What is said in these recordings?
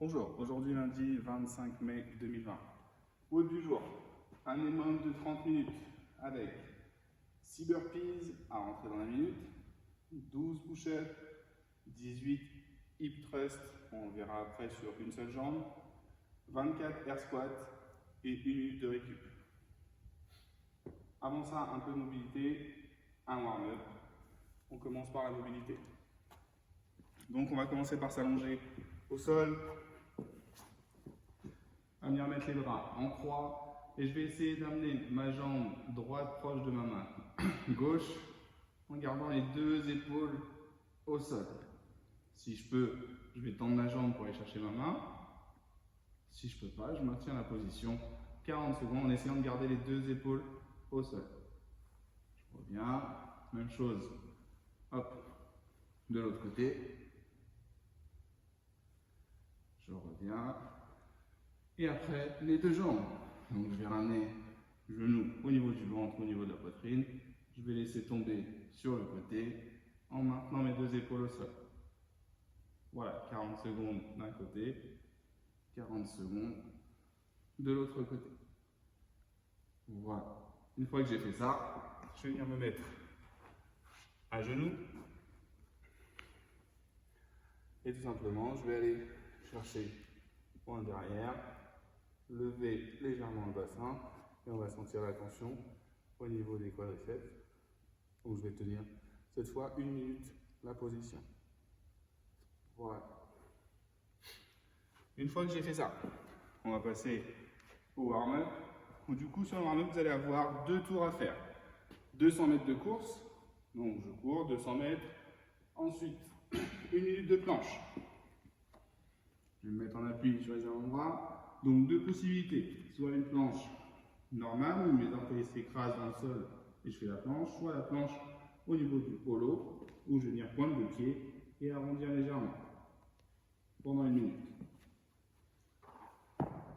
Bonjour, aujourd'hui lundi 25 mai 2020. Haut du jour, un minimum de 30 minutes avec 6 burpees à rentrer dans la minute, 12 push-ups, 18 hip thrust, on le verra après sur une seule jambe, 24 air squats et 1 minute de récup. Avant ça, un peu de mobilité, un warm-up. On commence par la mobilité. Donc on va commencer par s'allonger au sol, à venir mettre les bras en croix et je vais essayer d'amener ma jambe droite proche de ma main gauche en gardant les deux épaules au sol. Si je peux, je vais tendre la jambe pour aller chercher ma main. Si je peux pas, je maintiens la position 40 secondes en essayant de garder les deux épaules au sol. Je reviens, même chose, hop, de l'autre côté. Je reviens. Et après, les deux jambes. Donc je vais ramener le genou au niveau du ventre, au niveau de la poitrine. Je vais laisser tomber sur le côté en maintenant mes deux épaules au sol. Voilà, 40 secondes d'un côté, 40 secondes de l'autre côté. Voilà. Une fois que j'ai fait ça, je vais venir me mettre à genoux. Et tout simplement, je vais aller chercher le point derrière, lever légèrement le bassin et on va sentir la tension au niveau des quadriceps. Donc je vais tenir cette fois 1 minute la position. Voilà. Une fois que j'ai fait ça, on va passer au warm-up. Du coup, sur le warm-up, vous allez avoir 2 tours à faire. 200 mètres de course, donc je cours 200 mètres. Ensuite, 1 minute de planche. Je vais me mettre en appui sur les avant-bras. Donc 2 possibilités, soit une planche normale où mes orteils s'écrasent dans le sol et je fais la planche, soit la planche au niveau du holo où je vais venir pointe de pied et arrondir légèrement pendant 1 minute.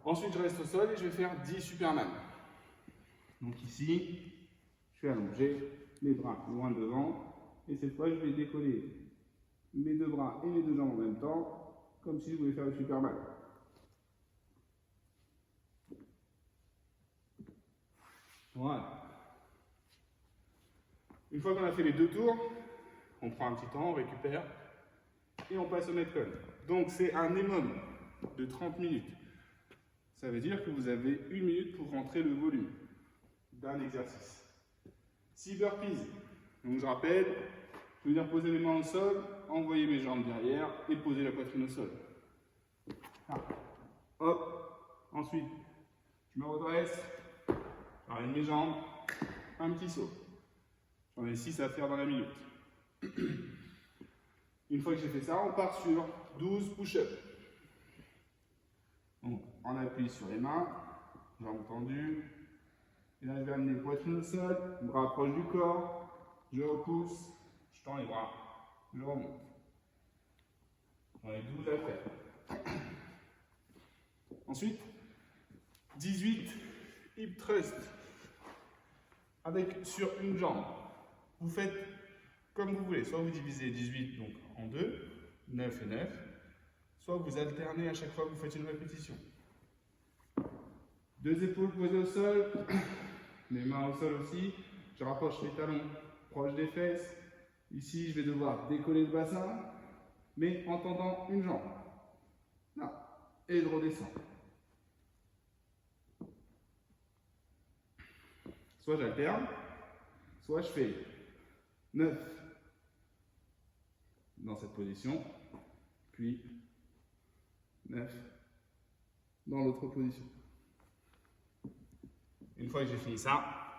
Ensuite je reste au sol et je vais faire 10 Superman. Donc ici, je suis allongé, les bras loin devant et cette fois je vais décoller mes 2 bras et mes 2 jambes en même temps comme si je voulais faire le Superman. Voilà. Une fois qu'on a fait les 2 tours, on prend un petit temps, on récupère et on passe au Metcon. Donc c'est un minimum de 30 minutes. Ça veut dire que vous avez 1 minute pour rentrer le volume d'un exercice. 6 burpees. Donc je rappelle, je vais venir poser mes mains au sol, envoyer mes jambes derrière et poser la poitrine au sol. Ah. Hop. Ensuite, je me redresse. J'arrête mes jambes, un petit saut. J'en ai 6 à faire dans la minute. Une fois que j'ai fait ça, on part sur 12 push-ups. Donc, on appuie sur les mains, jambes tendues. Et là, je vais amener poitrine au sol, bras proches du corps. Je repousse, je tends les bras, je remonte. J'en ai 12 à faire. Ensuite, 18 hip thrust. Avec sur une jambe. Vous faites comme vous voulez. Soit vous divisez 18 donc, en 2, 9 et 9. Soit vous alternez à chaque fois que vous faites une répétition. 2 épaules posées au sol. Les mains au sol aussi. Je rapproche les talons proches des fesses. Ici, je vais devoir décoller le bassin, mais en tendant une jambe. Là. Et je redescends. Soit j'alterne, soit je fais 9 dans cette position, puis 9 dans l'autre position. Une fois que j'ai fini ça,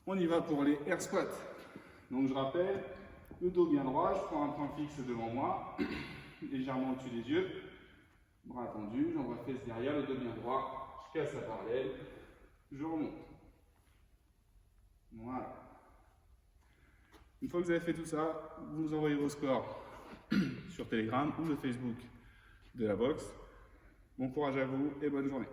on y va pour les air squats. Donc je rappelle, le dos bien droit, je prends un point fixe devant moi, légèrement au-dessus des yeux, bras tendus, j'envoie fesse derrière, le dos bien droit, je casse la parallèle, je remonte. Voilà. Une fois que vous avez fait tout ça, vous envoyez vos scores sur Telegram ou le Facebook de la boxe. Bon courage à vous et bonne journée.